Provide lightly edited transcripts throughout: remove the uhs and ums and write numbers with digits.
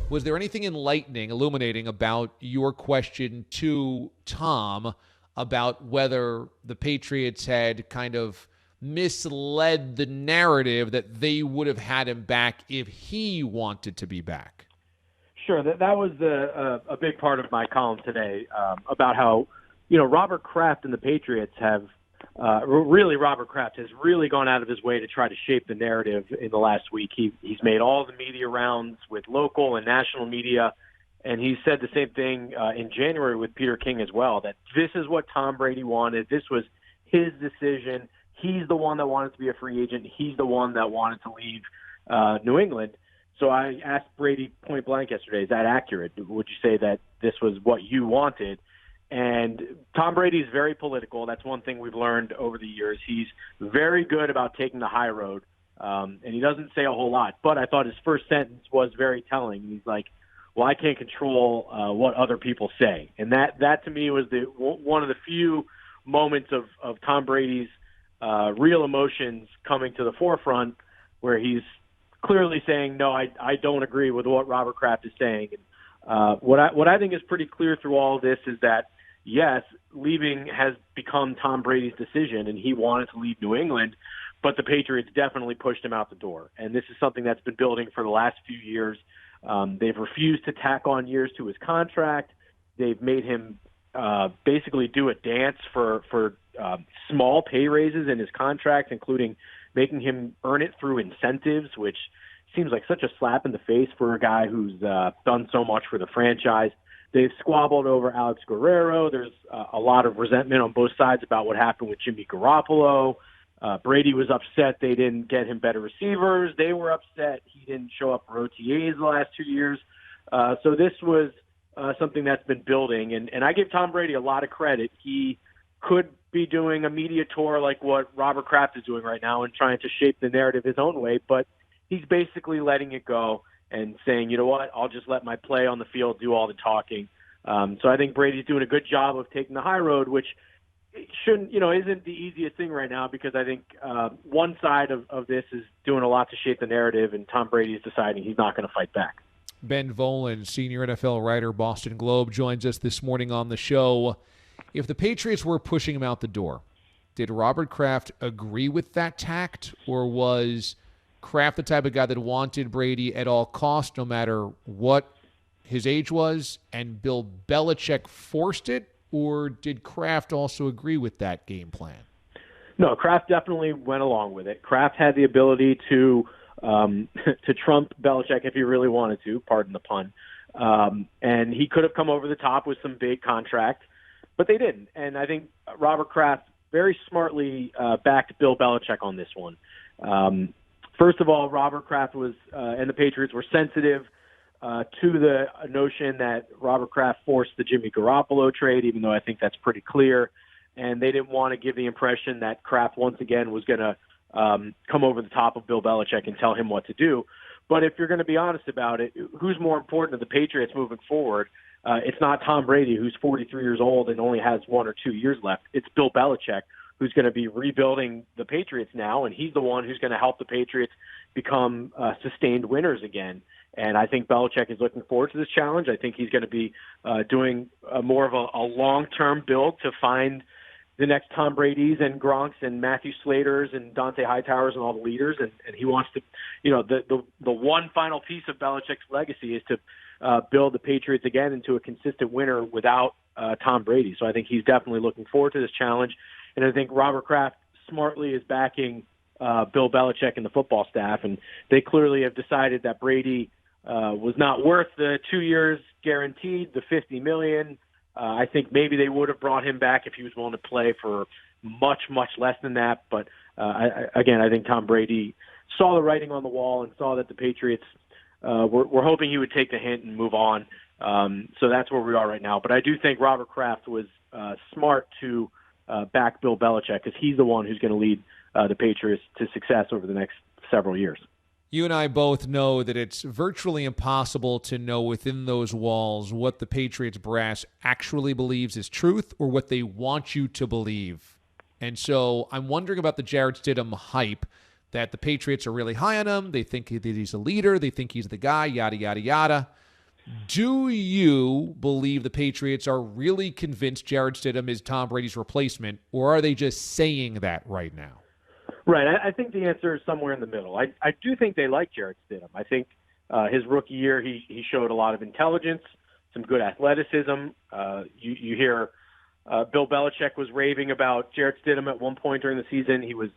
Was there anything enlightening, illuminating about your question to Tom about whether the Patriots had kind of misled the narrative that they would have had him back if he wanted to be back? Sure. That was a big part of my column today about how, Robert Kraft and the Patriots have Robert Kraft has really gone out of his way to try to shape the narrative in the last week. He's made all the media rounds with local and national media, and he said the same thing in January with Peter King as well, that this is what Tom Brady wanted. This was his decision. He's the one that wanted to be a free agent. He's the one that wanted to leave New England. So I asked Brady point blank yesterday, is that accurate? Would you say that this was what you wanted? And Tom Brady is very political. That's one thing we've learned over the years. He's very good about taking the high road, and he doesn't say a whole lot. But I thought his first sentence was very telling. He's like, well, I can't control what other people say. And that to me was one of the few moments of Tom Brady's real emotions coming to the forefront, where he's clearly saying, no, I don't agree with what Robert Kraft is saying. And what I think is pretty clear through all of this is that, yes, leaving has become Tom Brady's decision, and he wanted to leave New England, but the Patriots definitely pushed him out the door. And this is something that's been building for the last few years. They've refused to tack on years to his contract. They've made him basically do a dance for small pay raises in his contract, including making him earn it through incentives, which seems like such a slap in the face for a guy who's done so much for the franchise. They've squabbled over Alex Guerrero. There's a lot of resentment on both sides about what happened with Jimmy Garoppolo. Brady was upset they didn't get him better receivers. They were upset he didn't show up for OTAs the last 2 years. So this was something that's been building. And I give Tom Brady a lot of credit. He could be doing a media tour like what Robert Kraft is doing right now and trying to shape the narrative his own way, but he's basically letting it go and saying, you know what, I'll just let my play on the field do all the talking. So I think Brady's doing a good job of taking the high road, which isn't the easiest thing right now, because I think one side of this is doing a lot to shape the narrative, and Tom Brady is deciding he's not going to fight back. Ben Volin, senior NFL writer, Boston Globe, joins us this morning on the show. If the Patriots were pushing him out the door, did Robert Kraft agree with that tact, or was Kraft the type of guy that wanted Brady at all costs, no matter what his age was, and Bill Belichick forced it, or did Kraft also agree with that game plan? No, Kraft definitely went along with it. Kraft had the ability to trump Belichick if he really wanted to, pardon the pun. And he could have come over the top with some big contract, but they didn't. And I think Robert Kraft very smartly backed Bill Belichick on this one. First of all, Robert Kraft and the Patriots were sensitive to the notion that Robert Kraft forced the Jimmy Garoppolo trade, even though I think that's pretty clear. And they didn't want to give the impression that Kraft once again was going to come over the top of Bill Belichick and tell him what to do. But if you're going to be honest about it, who's more important to the Patriots moving forward? It's not Tom Brady, who's 43 years old and only has 1 or 2 years left. It's Bill Belichick, who's going to be rebuilding the Patriots now, and he's the one who's going to help the Patriots become sustained winners again. And I think Belichick is looking forward to this challenge. I think he's going to be doing more of a long-term build to find the next Tom Brady's and Gronk's and Matthew Slater's and Dante Hightowers and all the leaders. And he wants to, the one final piece of Belichick's legacy is to build the Patriots again into a consistent winner without Tom Brady. So I think he's definitely looking forward to this challenge. And I think Robert Kraft smartly is backing Bill Belichick and the football staff. And they clearly have decided that Brady was not worth the 2 years guaranteed, the $50 million. I think maybe they would have brought him back if he was willing to play for much, much less than that. But I think Tom Brady saw the writing on the wall and saw that the Patriots were hoping he would take the hint and move on. So that's where we are right now. But I do think Robert Kraft was smart to back Bill Belichick, because he's the one who's going to lead the Patriots to success over the next several years. You and I both know that it's virtually impossible to know within those walls what the Patriots brass actually believes is truth or what they want you to believe. And so I'm wondering about the Jared Stidham hype, that the Patriots are really high on him. They think that he's a leader. They think he's the guy, yada, yada, yada. Do you believe the Patriots are really convinced Jared Stidham is Tom Brady's replacement, or are they just saying that right now? Right. I think the answer is somewhere in the middle. I do think they like Jared Stidham. I think his rookie year, he showed a lot of intelligence, some good athleticism. You hear Bill Belichick was raving about Jared Stidham at one point during the season. He was,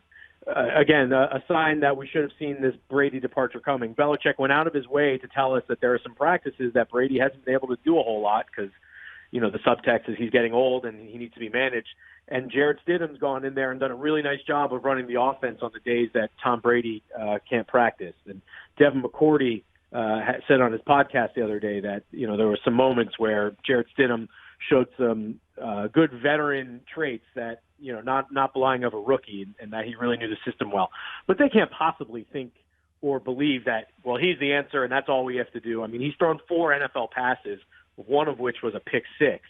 again, a sign that we should have seen this Brady departure coming. Belichick went out of his way to tell us that there are some practices that Brady hasn't been able to do a whole lot because, the subtext is he's getting old and he needs to be managed. And Jared Stidham's gone in there and done a really nice job of running the offense on the days that Tom Brady can't practice. And Devin McCourty said on his podcast the other day that, there were some moments where Jared Stidham showed some good veteran traits that, not belonging of a rookie, and that he really knew the system well. But they can't possibly think or believe that, well, he's the answer and that's all we have to do. I mean, he's thrown 4 NFL passes, one of which was a pick 6.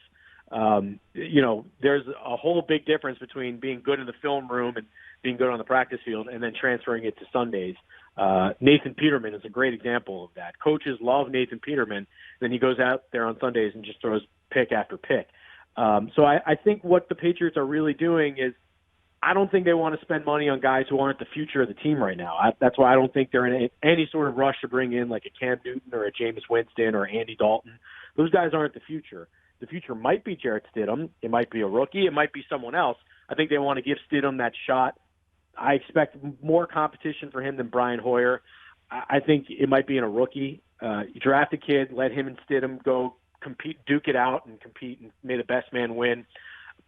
There's a whole big difference between being good in the film room and being good on the practice field and then transferring it to Sundays. Nathan Peterman is a great example of that. Coaches love Nathan Peterman. Then he goes out there on Sundays and just throws pick after pick. So I think what the Patriots are really doing is I don't think they want to spend money on guys who aren't the future of the team right now. That's why I don't think they're in any sort of rush to bring in like a Cam Newton or a Jameis Winston or Andy Dalton. Those guys aren't the future. The future might be Jared Stidham. It might be a rookie. It might be someone else. I think they want to give Stidham that shot. I expect more competition for him than Brian Hoyer. I think it might be in a rookie. You draft a kid, let him and Stidham go compete, duke it out and compete, and may the best man win.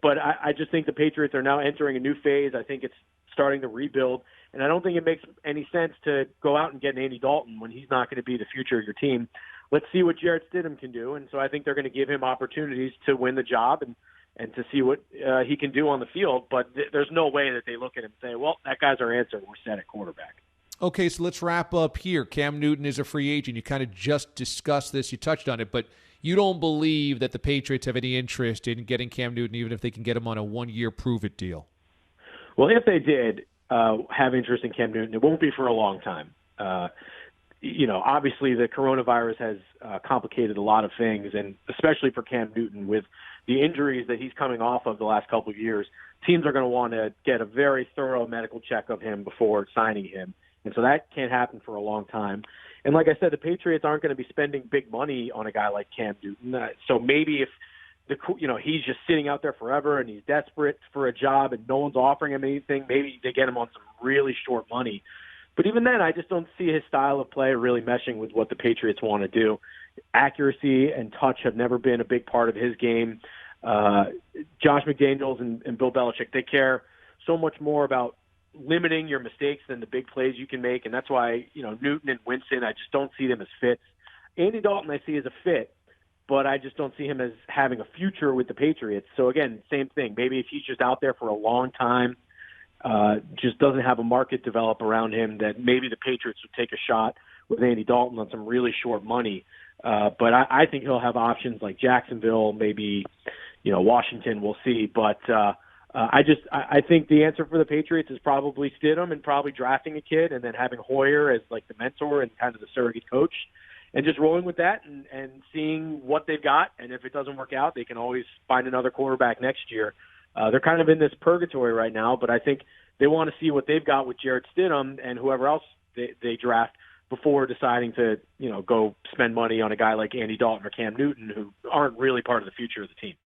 But I just think the Patriots are now entering a new phase. I think it's starting to rebuild, and I don't think it makes any sense to go out and get an Andy Dalton when he's not going to be the future of your team. Let's see what Jared Stidham can do, and so I think they're going to give him opportunities to win the job and to see what he can do on the field. But there's no way that they look at him and say, well, that guy's our answer. We're set at quarterback. Okay, so let's wrap up here. Cam Newton is a free agent. You kind of just discussed this. You touched on it, but you don't believe that the Patriots have any interest in getting Cam Newton, even if they can get him on a 1-year prove-it deal? Well, if they did have interest in Cam Newton, it won't be for a long time. Obviously the coronavirus has complicated a lot of things, and especially for Cam Newton with the injuries that he's coming off of the last couple of years, teams are going to want to get a very thorough medical check of him before signing him. And so that can't happen for a long time. And like I said, the Patriots aren't going to be spending big money on a guy like Cam Newton. So maybe if he's just sitting out there forever and he's desperate for a job and no one's offering him anything, maybe they get him on some really short money. But even then, I just don't see his style of play really meshing with what the Patriots want to do. Accuracy and touch have never been a big part of his game. Josh McDaniels and Bill Belichick, they care so much more about limiting your mistakes than the big plays you can make, and that's why Newton and Winston, I just don't see them as fits. Andy Dalton I see as a fit, but I just don't see him as having a future with the Patriots. So again, same thing. Maybe if he's just out there for a long time, just doesn't have a market develop around him, that maybe the Patriots would take a shot with Andy Dalton on some really short money. But I think he'll have options like Jacksonville, maybe Washington. We'll see. But I think the answer for the Patriots is probably Stidham and probably drafting a kid and then having Hoyer as like the mentor and kind of the surrogate coach, and just rolling with that and seeing what they've got. And if it doesn't work out, they can always find another quarterback next year. They're kind of in this purgatory right now, but I think they want to see what they've got with Jared Stidham and whoever else they draft before deciding to, go spend money on a guy like Andy Dalton or Cam Newton, who aren't really part of the future of the team.